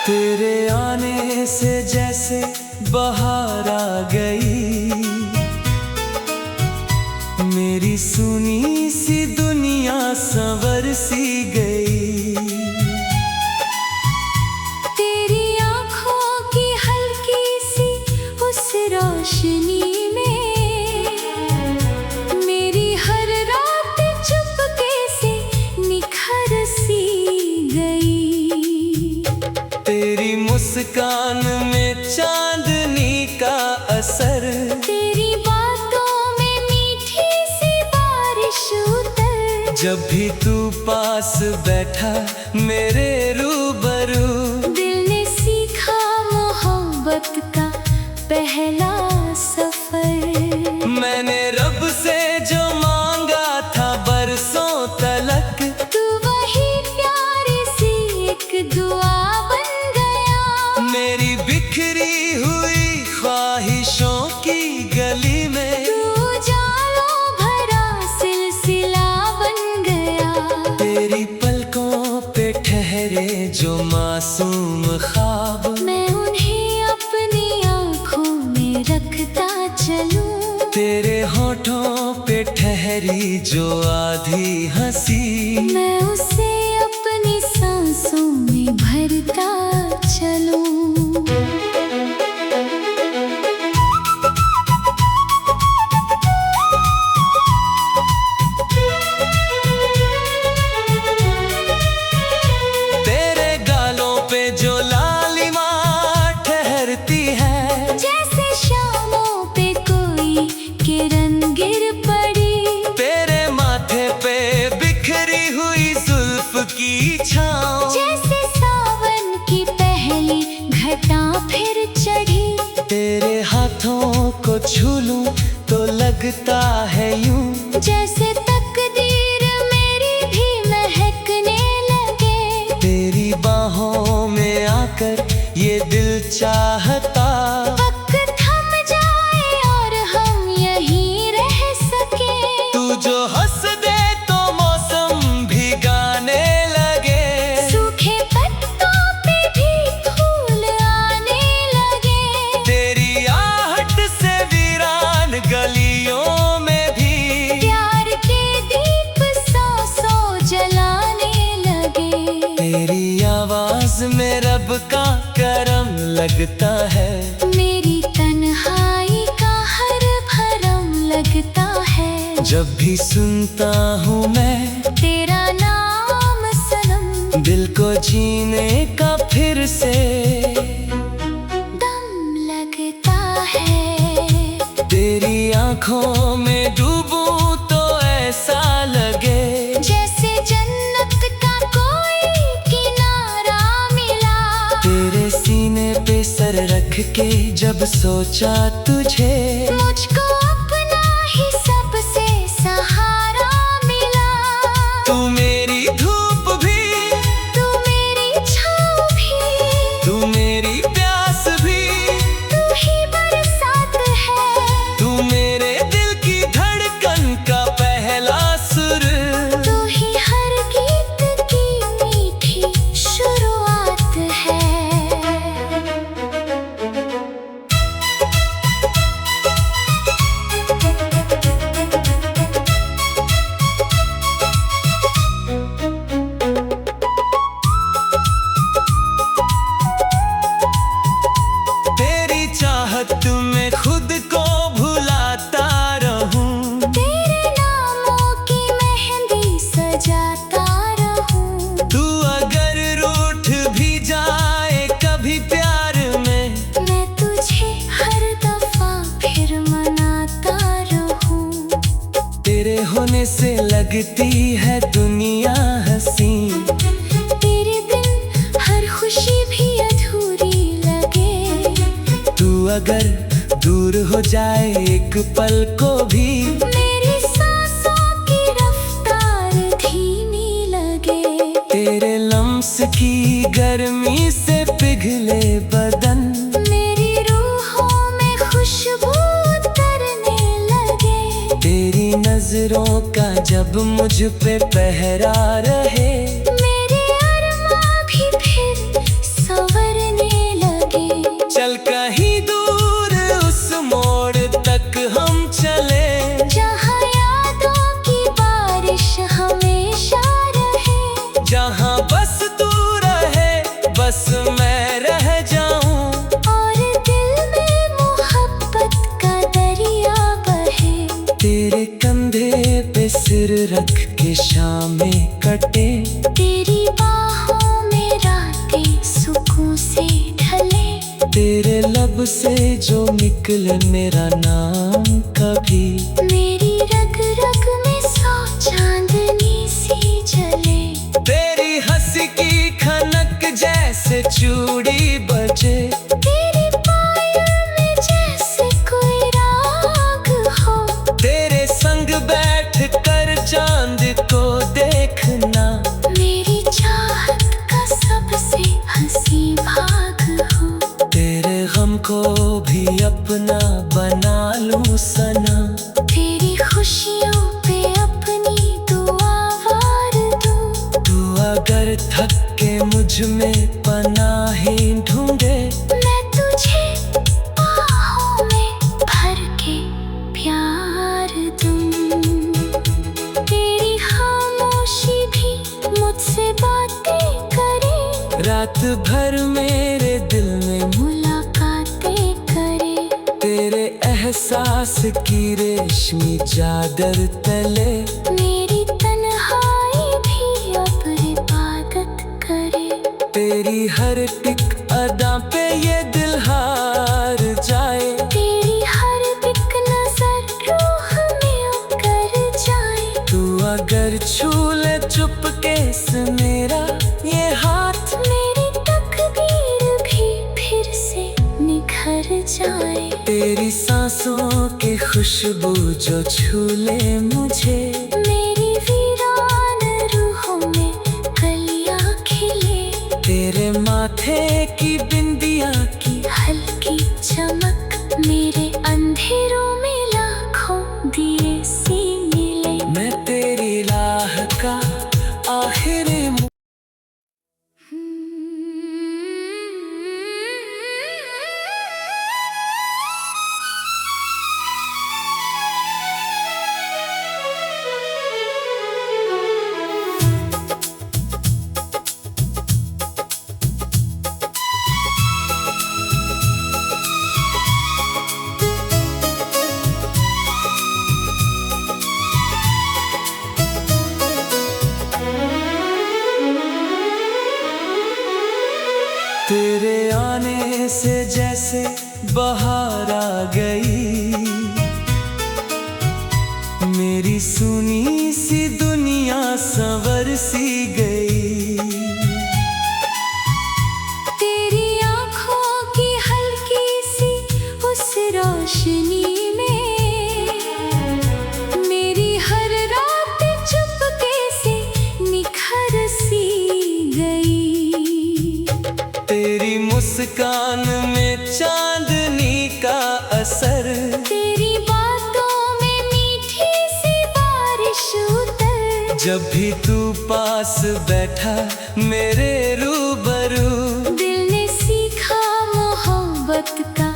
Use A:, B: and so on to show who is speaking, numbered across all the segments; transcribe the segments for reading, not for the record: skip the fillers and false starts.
A: तेरे आने से जैसे बहार आ गई, मेरी सुनी सी दुनिया संवर सी गई।
B: तेरी आँखों की हल्की सी उस रोशनी में मेरी हर रात चुपके से निखर सी गई।
A: तेरी मुस्कान में चांदनी का असर,
B: तेरी बातों में मीठी सी बारिश उतर।
A: जब भी तू पास बैठा मेरे रूबरू,
B: दिल ने सीखा मोहब्बत का पहला सफर।
A: मैंने रब से जो मांगा था बरसों तलक,
B: तू वही प्यारी सी एक दुआ बन गया।
A: मेरी बिखरी हुई ख्वाहिशों की गली में
B: तू जालों भरा सिलसिला बन गया।
A: तेरी पलकों पे ठहरे जो मासूम ख्वाब,
B: मैं उन्हें अपनी आँखों में रखता चलूं।
A: तेरे होठों पे ठहरी जो आधी हंसी,
B: मैं उसे अपनी सांसों में भरता चलूं।
A: तेरे गालों पे जो लालिमा ठहरती है,
B: जैसे शामों पे कोई किरण गिर पड़ी।
A: तेरे माथे पे बिखरी हुई जुल्फ की छाँव,
B: जैसे सावन की पहली घटा फिर चढ़ी।
A: तेरे हाथों को छू लूं तो लगता है यूं,
B: जैसे तकदीर मेरी भी महकने लगे।
A: तेरी बाहों में आकर ये दिल चाहता,
B: वक्त थम जाए और हम यहीं रह सके।
A: तू जो हंस दे तो मौसम भी गाने लगे,
B: सूखे पत्तों पे भी फूल आने लगे।
A: तेरी आहट से वीरान गलियों में भी
B: प्यार के दीप सौ सौ जलाने लगे।
A: तेरी आवाज में रब का करम लगता है,
B: मेरी तन्हाई का हर भरम लगता है।
A: जब भी सुनता हूँ मैं
B: तेरा नाम सनम,
A: दिल को जीने का फिर से
B: दम लगता है।
A: तेरी आंखों में डूबूं तो ऐसा लगे,
B: जैसे जन्नत का कोई किनारा मिला।
A: तेरे सीने पे सर रख के जब सोचा तुझे,
B: मुझको अपना ही सबसे सहारा मिला।
A: तू मेरी धूप भी,
B: तू मेरी छाँव भी,
A: तू मेरी प्यास भी,
B: तू ही बरसात है।
A: तू मेरे दिल की धड़कन का पहला सुर,
B: तू ही हर गीत की मीठी शुरुआत है।
A: तेरी चाहत में खुद को भुलाता रहूं,
B: तेरे नामों की मेहंदी सजाता रहूं।
A: तू अगर रूठ भी जाए कभी प्यार में,
B: मैं तुझे हर दफा फिर मनाता रहूं।
A: तेरे होने से लगती है दुनिया हसीन,
B: तेरे बिन हर खुशी भी अधूरी लगे।
A: तू अगर दूर हो जाए एक पल को भी,
B: मेरी सांसों की रफ्तार धीमी लगे।
A: तेरे लम्स की गर्मी से पिघले बदन,
B: मेरी रूहों में खुशबू उतरने लगे।
A: तेरी नजरों का जब मुझ पे पहरा रहे,
B: मेरे अरमा भी फिर संवर
A: से जो निकले मेरा नाम कभी,
B: मेरी रग रग में 100 चांदनी सी जले।
A: तेरी हंसी की खनक जैसे चूड़ी बजे,
B: तेरे पायल में जैसे कोई राग हो।
A: तेरे संग बैठ कर चांद को देखना,
B: मेरी चाहत का सबसे हंसी भाग हो।
A: तेरे गम को भी अपना बना लूं सना,
B: तेरी खुशियों पे अपनी दुआ वार दूं।
A: तू अगर थक के मुझ में पनाहें ढूंढे,
B: मैं तुझे बाहों में भर के प्यार दूं। तेरी खामोशी भी मुझसे बातें करे,
A: रात भर मेरे दिल में
B: मुलाकातें करे।
A: तेरे एहसास की रेशमी चादर तले,
B: मेरी तन्हाई भी अब इबादत करे।
A: तेरी हर टिक अदा पे ये दिल हार जाए,
B: तेरी हर एक नजर रूह में उतर जाए।
A: तू अगर छू ले चुपके से मेरा ये हाथ,
B: मेरी तकदीर भी फिर से निखर जाए।
A: तेरी सांसों की खुशबू जो छू ले मुझे,
B: मेरी वीरान रूहों में कलियां खिले।
A: तेरे माथे की बिंदिया की
B: हल्की चमक, मेरे अंधेरों में लाखों दिए सी मिले।
A: मैं तेरी राह का आखिरी तेरे आने से जैसे बाहर आ गई, मेरी सुनी सी दुनिया संवर सी गई।
B: तेरी आँखों की हल्की सी उस रोशनी में, मेरी हर रात चुपके से निखर सी गई।
A: तेरी मुस्कान में चांदनी का असर,
B: तेरी बातों में मीठी सी बारिश उतर।
A: जब भी तू पास बैठा मेरे रूबरू,
B: दिल ने सीखा मोहब्बत का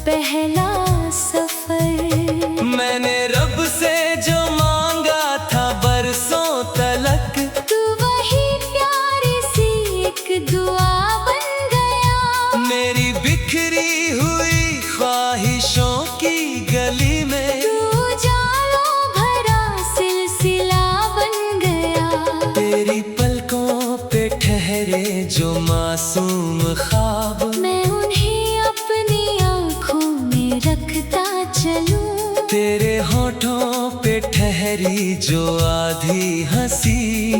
B: पहला सफर।
A: मैंने रब से जो मांगा था बरसों तलक,
B: तू वही प्यारी सी एक दुआ बन गया।
A: मेरी बिखरी हुई ख्वाहिशों की गली में,
B: तू उजालों भरा सिलसिला बन गया।
A: तेरी पलकों पे ठहरे जो मासूम ख्वाब,
B: मैं उन्हें अपनी आँखों में रखता चलूं।
A: तेरे होठों पे ठहरी जो आधी हंसी,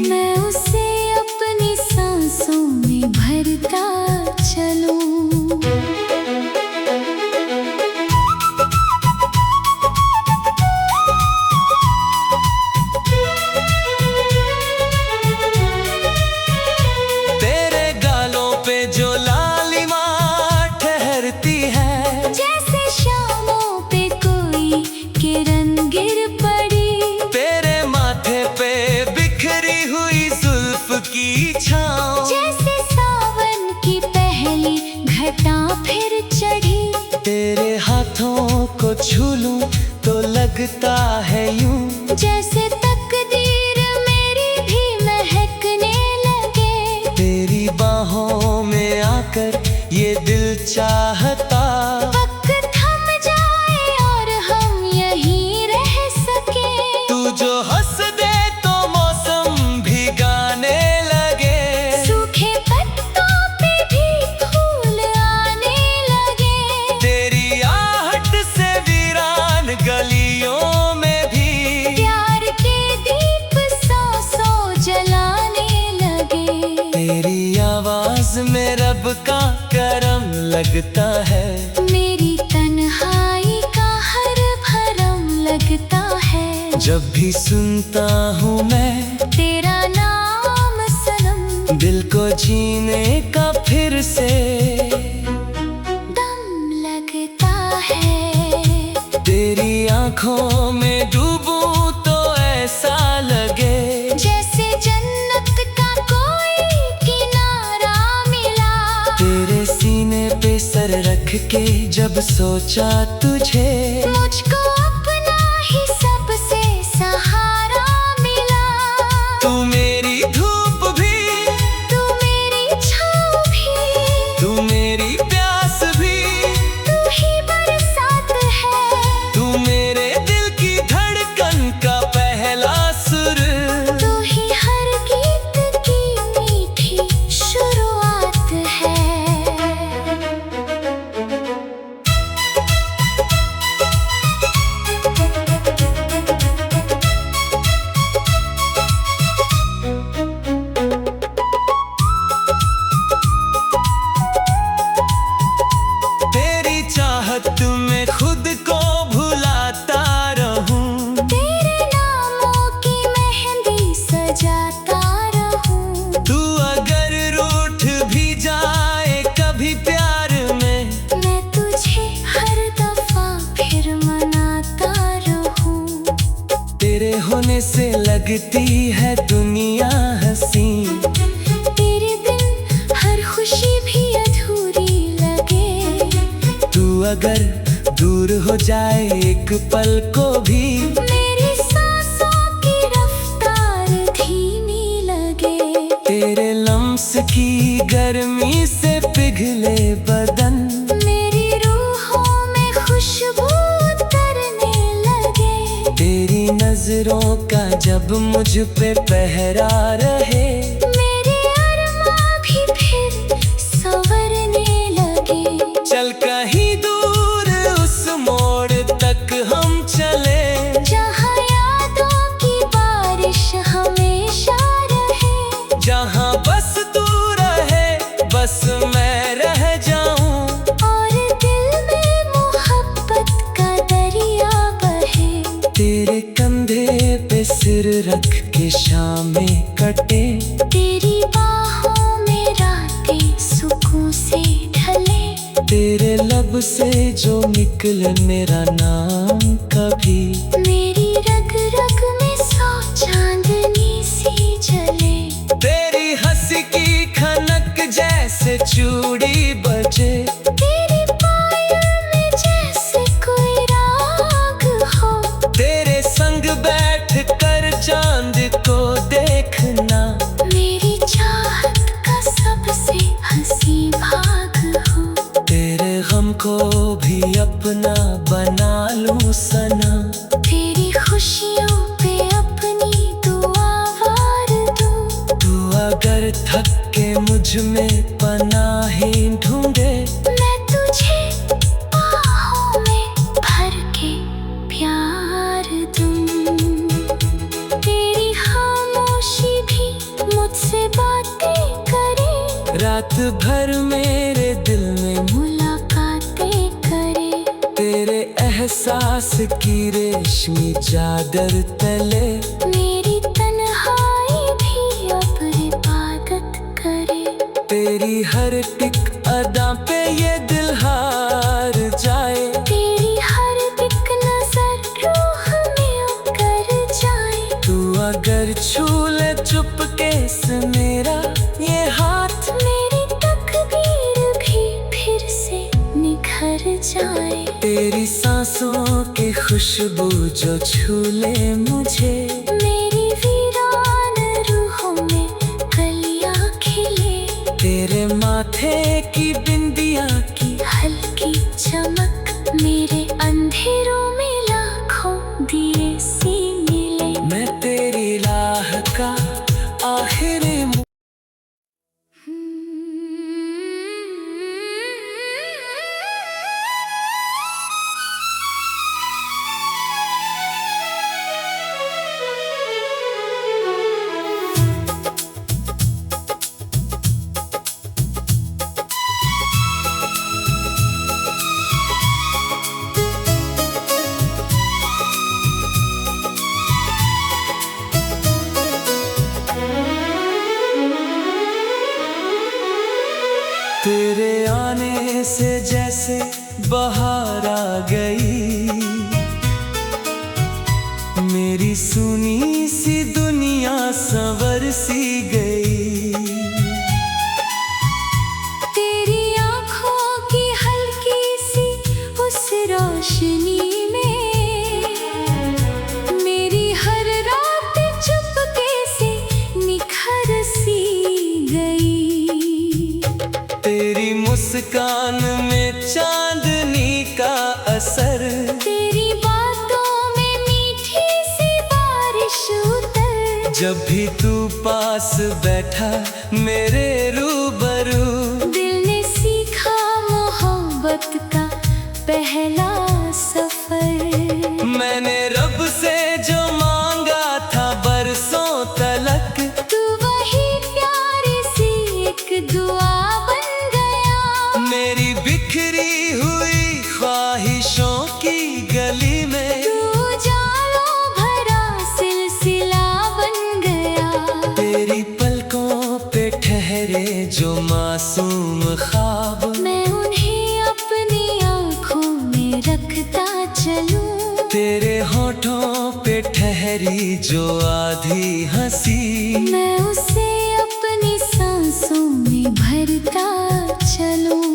B: मैं उसे अपनी सांसों में भरता चलूं।
A: तेरे गालों पे जो लालिमा ठहरती है,
B: जैसे शामों पे कोई किरण गिर पड़ी।
A: तेरे माथे पे बिखरी हुई जुल्फ की छाँव,
B: जैसे सावन की पहली घटा फिर चढ़ी।
A: तेरे हाथों को छू लूं तो लगता है यूं,
B: जैसे तकदीर मेरी भी महकने लगे।
A: तेरी बाहों में आकर ये दिल चाहता,
B: वक्त थम जाए और हम यहीं रह सके।
A: तू जो हंस दे तो मौसम भी गाने लगे,
B: सूखे पत्तों पे भी फूल आने लगे।
A: में रब का करम लगता है।
B: मेरी तन्हाई का हर भरम लगता है।
A: जब भी सुनता हूँ मैं
B: तेरा नाम सनम,
A: दिल को जीने का फिर से
B: दम लगता है।
A: तेरी आंखों में डूबूं तो ऐसा लगे
B: जैसे जन्नत का कोई किनारा मिला।
A: तेरे सीने पे सर रख के जब सोचा तुझे,
B: मुझको अपना ही सबसे सहारा मिला।
A: तू मेरी धूप भी,
B: तू मेरी छाँव भी,
A: तू मेरी प्यास भी,
B: तू ही बरसात है।
A: तू मेरे दिल की धड़कन का पहला सुर।
B: तू ही हर गीत की मीठी शुरुआत है।
A: तेरी चाहत में खुद को भुलाता रहूं,
B: तेरे नामों की मेहंदी सजाता रहूं।
A: तू अगर रूठ भी जाए कभी प्यार में,
B: मैं तुझे हर दफा फिर मनाता रहूं।
A: तेरे होने से लगती है दुनिया हंसी।
B: तेरे बिन हर खुशी भी अधूरी लगे।
A: तू अगर दूर हो जाए एक पल को भी,
B: मेरी सांसों की रफ्तार धीमी लगे।
A: तेरे लम्स की गर्मी से पिघले बदन,
B: मेरी रूहों में खुशबू उतरने लगे।
A: तेरी नजरों का जब मुझ पे पहरा रहे,
B: मेरे अरमां भी फिर संवरने लगे।
A: चल कहीं दूर उस मोड़ तक हम चले,
B: जहाँ यादों की बारिश हमेशा रहे।
A: जहाँ बस तू रहे बस मैं रह जाऊं।
B: और दिल में मोहब्बत का दरिया बहे।
A: तेरे कंधे पे सिर रख के शामें कटे,
B: तेरी बाहों में रातें सुकून से ढले।
A: तेरे लब से जो निकले मेरा नाम कभी,
B: मेरी रग रग में 100 चांदनी सी जले।
A: तेरी हंसी की खनक जैसे चूड़ी बजे,
B: तेरी पायल में जैसे कोई राग हो।
A: तेरे संग बैठ कर चांद को देखना,
B: मेरी चाहत का सबसे हंसी भाग हो।
A: तेरे गम को भी अपना बना लूं सना।
B: तेरी खुशियों पे अपनी दुआ वार दूं।
A: तू अगर थक के मुझ में पनाहें ढूंढे,
B: मैं तुझे बाहों में भर के प्यार दूं। तेरी खामोशी भी मुझसे बातें करे।
A: रात भर मेरे दिल में
B: मुलाकातें करे।
A: तेरे एहसास की रेशमी चादर तले,
B: मेरी तन्हाई भी अब इबादत करे।
A: तेरी हर टिक अदा पे ये दिल हार जाए।
B: तेरी हर एक नजर रूह में उतर जाए।
A: तू अगर छू ले चुपके से मेरा ये हाथ,
B: मेरी तकदीर भी फिर से निखर जाए।
A: तेरी सांसों की खुशबू जो छू ले मुझे,
B: मेरी वीरान रूहों में कलियां खिले।
A: तेरे माथे की बिंदिया की
B: हल्की चमक मेरे अंधेरों में लाखों दिए सी मिले।
A: मैं तेरी राह का आखिरी तेरे आने से जैसे बाहर आ गई, मेरी सुनी सी दुनिया संवर सी गई।
B: तेरी आँखों की हल्की सी उस रोशनी में मेरी हर रात चुपके से निखर सी गई।
A: तेरी मुस्कान में चांदनी का असर,
B: तेरी बातों में मीठी सी बारिश उतर।
A: जब भी तू पास बैठा मेरे रूबरू,
B: दिल ने सीखा मोहब्बत का पहला सफर।
A: मैंने रब से जो मांगा था बरसों तलक,
B: तू वही प्यारी सी एक दुआ बन गया।
A: मेरी बिखरी हुई ख्वाहिशों की गली में
B: तू उजालों भरा सिलसिला बन गया।
A: तेरी पलकों पे ठहरे जो मासूम ख्वाब,
B: मैं उन्हें अपनी आँखों में रखता चलूं।
A: तेरे होठों पे ठहरी जो आधी हंसी,
B: मैं उसे अपनी सांसों में भरता चलूं।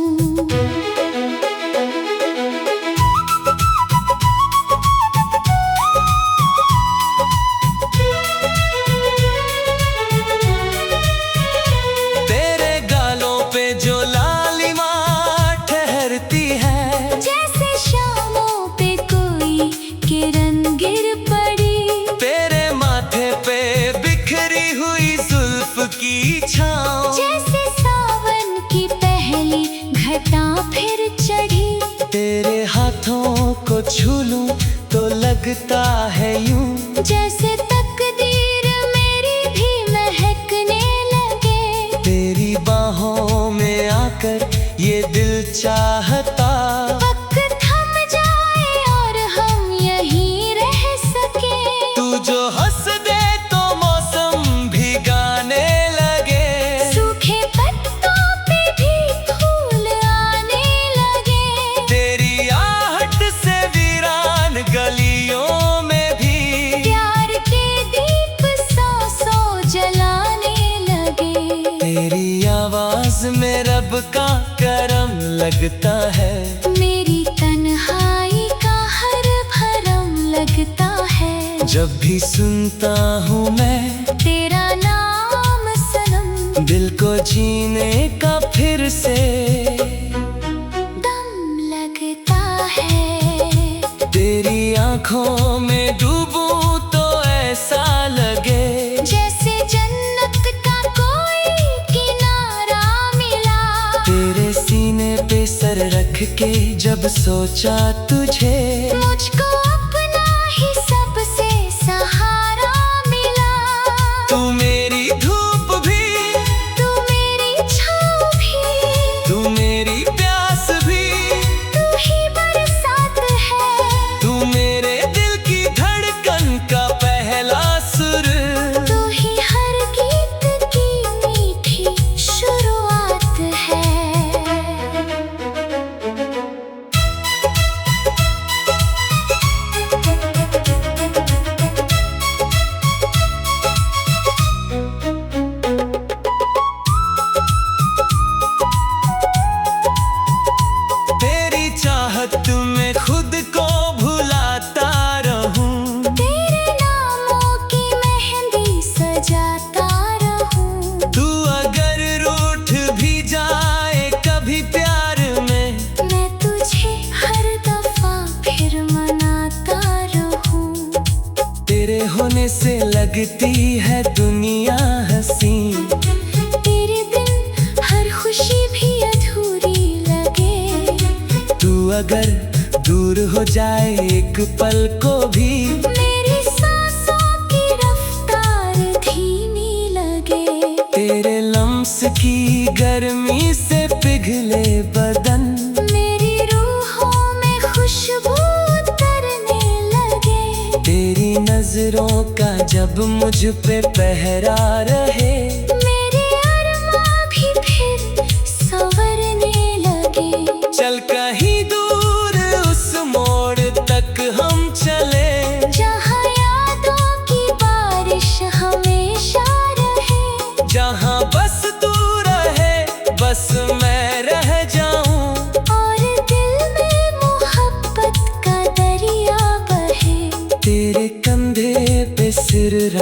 A: तेरे गालों पे जो लालिमा ठहरती है,
B: जैसे शामों पे कोई किरण गिर पड़ी।
A: तेरे माथे पे बिखरी हुई जुल्फ की छाँव,
B: जैसे सावन की पहली घटा फिर चढ़ी।
A: तेरे हाथों को छू लूं तो लगता है यूं,
B: जैसे तकदीर मेरी भी महकने लगे।
A: तेरी बाहों में आकर ये दिल चाहता,
B: वक्त थम जाए और हम यहीं रह सके।
A: तू जो हंस दे तो मौसम भी गाने लगे,
B: सूखे पत्तों पे भी फूल आने लगे।
A: तेरी आहट से वीरान गलियों में भी
B: प्यार के दीप सौ सौ जलाने लगे।
A: तेरी आवाज में रब का करम लगता है,
B: मेरी तन्हाई का हर भरम लगता है।
A: जब भी सुनता हूँ मैं
B: तेरा नाम सनम,
A: दिल को जीने का फिर से
B: दम लगता है।
A: तेरी आंखों में डूबूं तो ऐसा लगे,
B: जैसे जन्नत का कोई किनारा मिला।
A: तेरे सीने पे सर रख के जब सोचा तुझे,
B: मुझको अपना ही सबसे सहारा मिला।
A: तू मेरी धूप भी,
B: तू मेरी छाँव भी,
A: तू मेरी प्यास भी,
B: तू ही बरसात है।
A: तू मेरे दिल की धड़कन का पहला सुर,
B: तू ही हर गीत की मीठी शुरुआत है।
A: तेरी चाहत में खुद को भुलाता रहूं,
B: तेरे नामों की मेहंदी सजाता रहूं।
A: तू अगर रूठ भी जाए कभी प्यार में,
B: मैं तुझे हर दफा फिर मनाता रहूं।
A: तेरे होने से लगती है दुनिया हंसी,
B: तेरे बिन हर खुशी भी अधूरी लगे।
A: तू अगर दूर हो जाए एक पल को भी,
B: मेरी सांसों की रफ्तार धीमी लगे।
A: तेरे लम्स की गर्मी से पिघले बदन,
B: मेरी रूहों में खुशबू उतरने लगे।
A: तेरी नजरों का जब मुझ पे पहरा रहे,
B: मेरे अरमा भी फिर संवर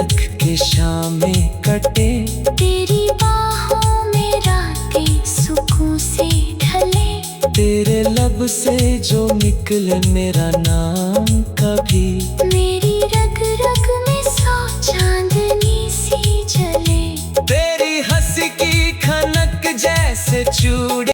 A: तक के शामें कटे।
B: तेरी बाहों में रातें सुकून से ढले।
A: तेरे लब से जो निकले मेरा नाम कभी।
B: मेरी रग रग में 100 चांदनी सी जले।
A: तेरी हंसी की खनक जैसे चूड़ी।